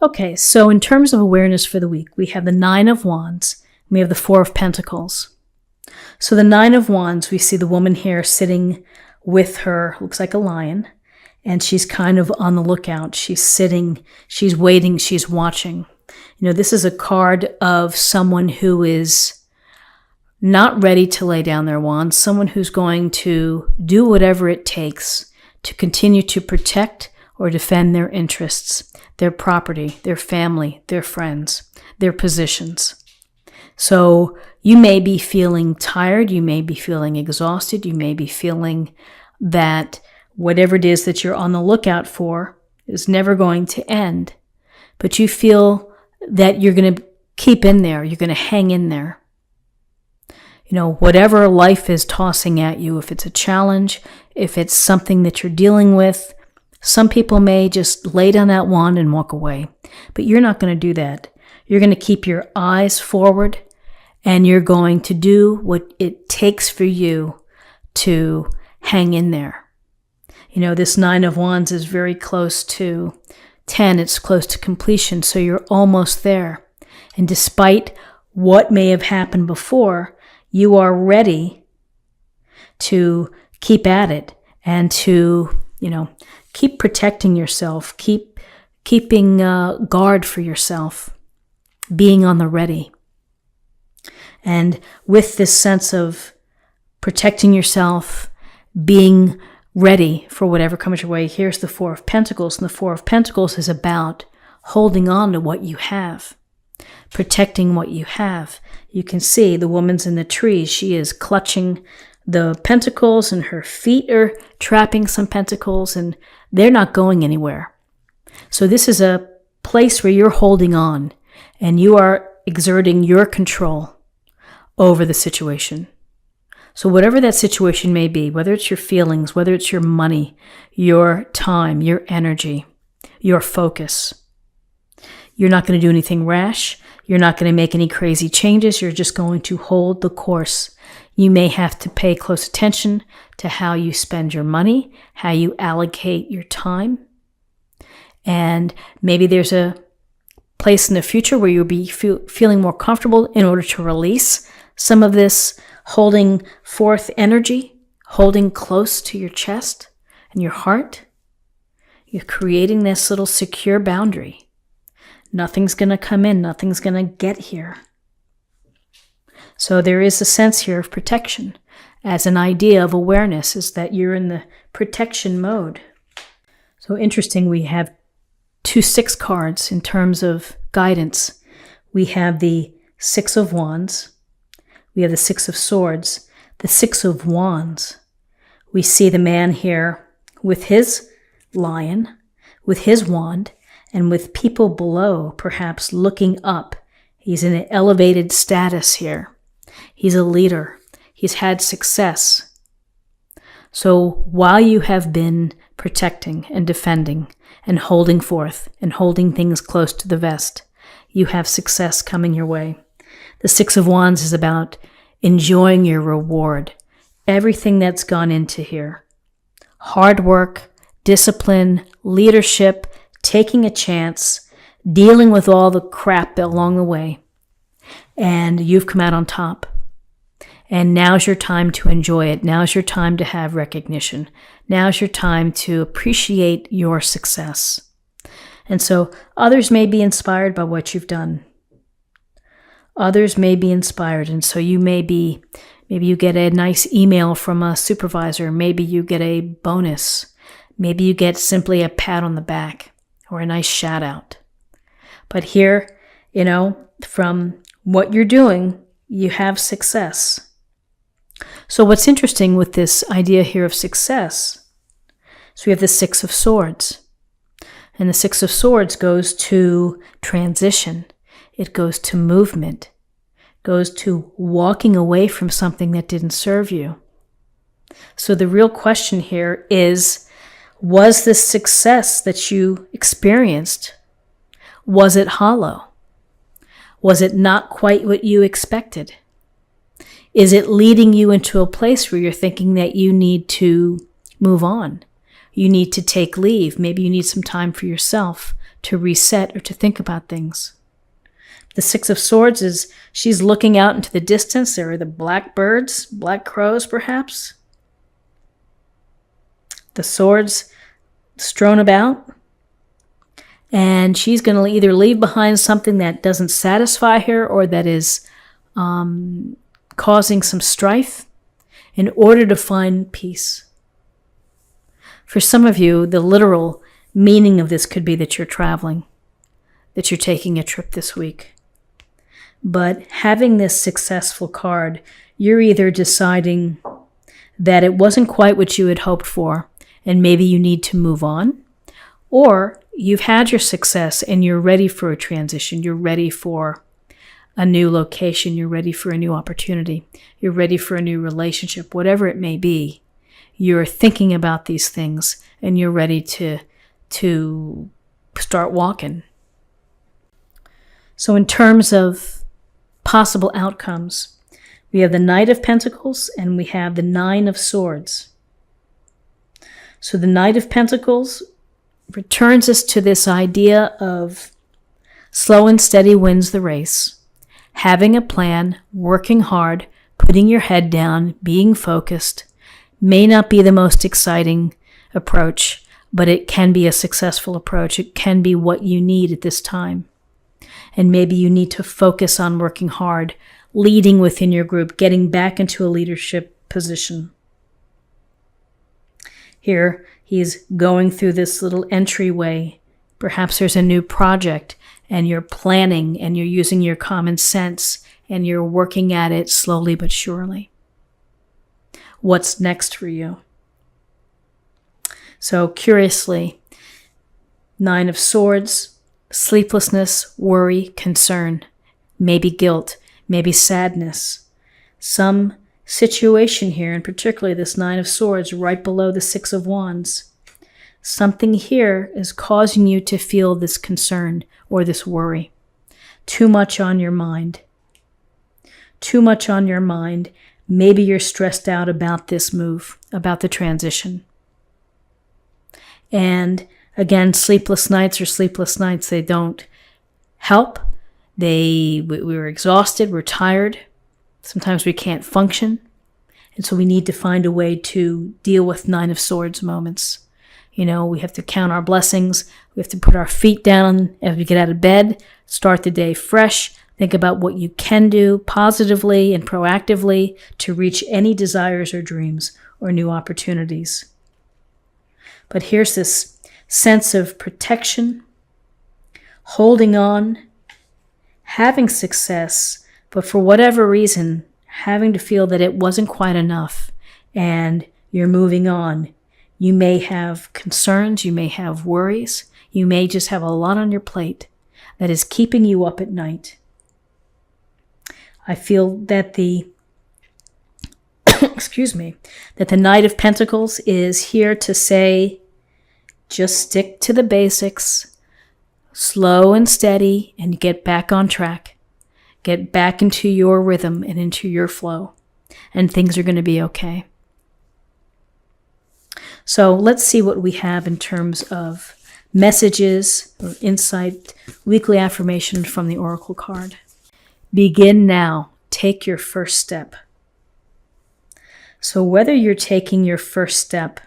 Okay, so in terms of awareness for the week, we have the Nine of Wands, and we have the Four of Pentacles. So the Nine of Wands, we see the woman here sitting with her, looks like a lion, and she's kind of on the lookout. She's sitting, she's waiting, she's watching. You know, this is a card of someone who is not ready to lay down their wands, someone who's going to do whatever it takes to continue to protect or defend their interests, their property, their family, their friends, their positions. So you may be feeling tired, you may be feeling exhausted, you may be feeling that whatever it is that you're on the lookout for is never going to end, but you feel that you're going to keep in there, you're going to hang in there. You know, whatever life is tossing at you, if it's a challenge, if it's something that you're dealing with, some people may just lay down that wand and walk away, but you're not going to do that. You're going to keep your eyes forward, and you're going to do what it takes for you to hang in there. You know, this Nine of Wands is very close to 10. It's close to completion, so you're almost there. And despite what may have happened before, you are ready to keep at it and to, keep protecting yourself, keeping guard for yourself, being on the ready. And with this sense of protecting yourself, being ready for whatever comes your way, here's the Four of Pentacles. And the Four of Pentacles is about holding on to what you have, protecting what you have. You can see the woman's in the trees. She is clutching the pentacles, and her feet are trapping some pentacles, and they're not going anywhere. So this is a place where you're holding on, and you are exerting your control over the situation. So whatever that situation may be, whether it's your feelings, whether it's your money, your time, your energy, your focus, you're not going to do anything rash. You're not going to make any crazy changes. You're just going to hold the course. You may have to pay close attention to how you spend your money, how you allocate your time. And maybe there's a place in the future where you'll be feeling more comfortable in order to release some of this holding forth energy, holding close to your chest and your heart. You're creating this little secure boundary. Nothing's going to come in. Nothing's going to get here. So there is a sense here of protection as an idea of awareness, is that you're in the protection mode. So interesting, we have 2 6 cards in terms of guidance. We have the Six of Wands. We have the Six of Swords. The Six of Wands. We see the man here with his lion, with his wand, and with people below, perhaps looking up. He's in an elevated status here. He's a leader. He's had success. So while you have been protecting and defending and holding forth and holding things close to the vest, you have success coming your way. The Six of Wands is about enjoying your reward, everything that's gone into here. Hard work, discipline, leadership, taking a chance, dealing with all the crap along the way. And you've come out on top. And now's your time to enjoy it. Now's your time to have recognition. Now's your time to appreciate your success. And so others may be inspired by what you've done. Others may be inspired. And so maybe you get a nice email from a supervisor. Maybe you get a bonus. Maybe you get simply a pat on the back or a nice shout out. But here, from what you're doing, you have success. So what's interesting with this idea here of success, so we have the Six of Swords. And the Six of Swords goes to transition. It goes to movement. It goes to walking away from something that didn't serve you. So the real question here is, was this success that you experienced, was it hollow? Was it not quite what you expected? Is it leading you into a place where you're thinking that you need to move on? You need to take leave. Maybe you need some time for yourself to reset, or to think about things. The Six of Swords is she's looking out into the distance. There are the black birds, black crows perhaps. The swords strewn about. And she's going to either leave behind something that doesn't satisfy her or that is causing some strife in order to find peace. For some of you, the literal meaning of this could be that you're traveling, that you're taking a trip this week. But having this successful card, you're either deciding that it wasn't quite what you had hoped for, and maybe you need to move on, or you've had your success and you're ready for a transition. You're ready for a new location. You're ready for a new opportunity. You're ready for a new relationship, whatever it may be. You're thinking about these things and you're ready to start walking. So in terms of possible outcomes, we have the Knight of Pentacles and we have the Nine of Swords. So the Knight of Pentacles returns us to this idea of slow and steady wins the race. Having a plan, working hard, putting your head down, being focused may not be the most exciting approach, but it can be a successful approach. It can be what you need at this time. And maybe you need to focus on working hard, leading within your group, getting back into a leadership position. Here, he's going through this little entryway. Perhaps there's a new project and you're planning and you're using your common sense and you're working at it slowly but surely. What's next for you? So curiously, Nine of Swords, sleeplessness, worry, concern, maybe guilt, maybe sadness. Some situation here, and particularly this Nine of Swords right below the Six of Wands. Something here is causing you to feel this concern or this worry. Too much on your mind. Too much on your mind. Maybe you're stressed out about this move, about the transition. And again, sleepless nights are sleepless nights. They don't help. We're exhausted, we're tired. Sometimes we can't function. And so we need to find a way to deal with Nine of Swords moments. You know, we have to count our blessings. We have to put our feet down as we get out of bed, start the day fresh, think about what you can do positively and proactively to reach any desires or dreams or new opportunities. But here's this sense of protection, holding on, having success, but for whatever reason, having to feel that it wasn't quite enough and you're moving on. You may have concerns, you may have worries, you may just have a lot on your plate that is keeping you up at night. I feel that the that the Knight of Pentacles is here to say, just stick to the basics, slow and steady, and get back on track. Get back into your rhythm and into your flow, and things are going to be okay. So let's see what we have in terms of messages or insight, weekly affirmation from the Oracle card. Begin now. Take your first step. So whether you're taking your first step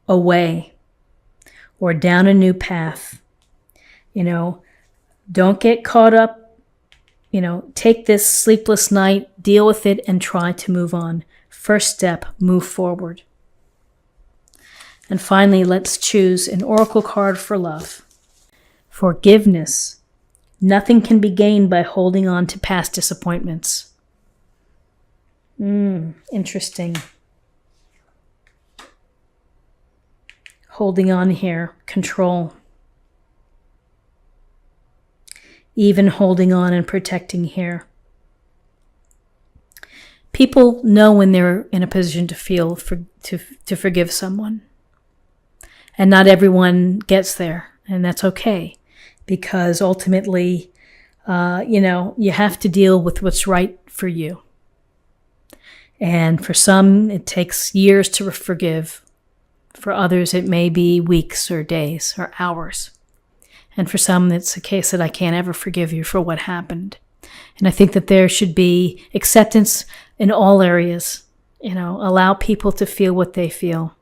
away or down a new path, don't get caught up. Take this sleepless night, deal with it, and try to move on. First step, move forward. And finally, let's choose an Oracle card for love. Forgiveness. Nothing can be gained by holding on to past disappointments. Interesting. Holding on here, control. Even holding on and protecting here. People know when they're in a position to to forgive someone. And not everyone gets there, and that's okay. Because ultimately, you have to deal with what's right for you. And for some, it takes years to forgive. For others, it may be weeks or days or hours. And for some, it's a case that I can't ever forgive you for what happened. And I think that there should be acceptance in all areas. Allow people to feel what they feel.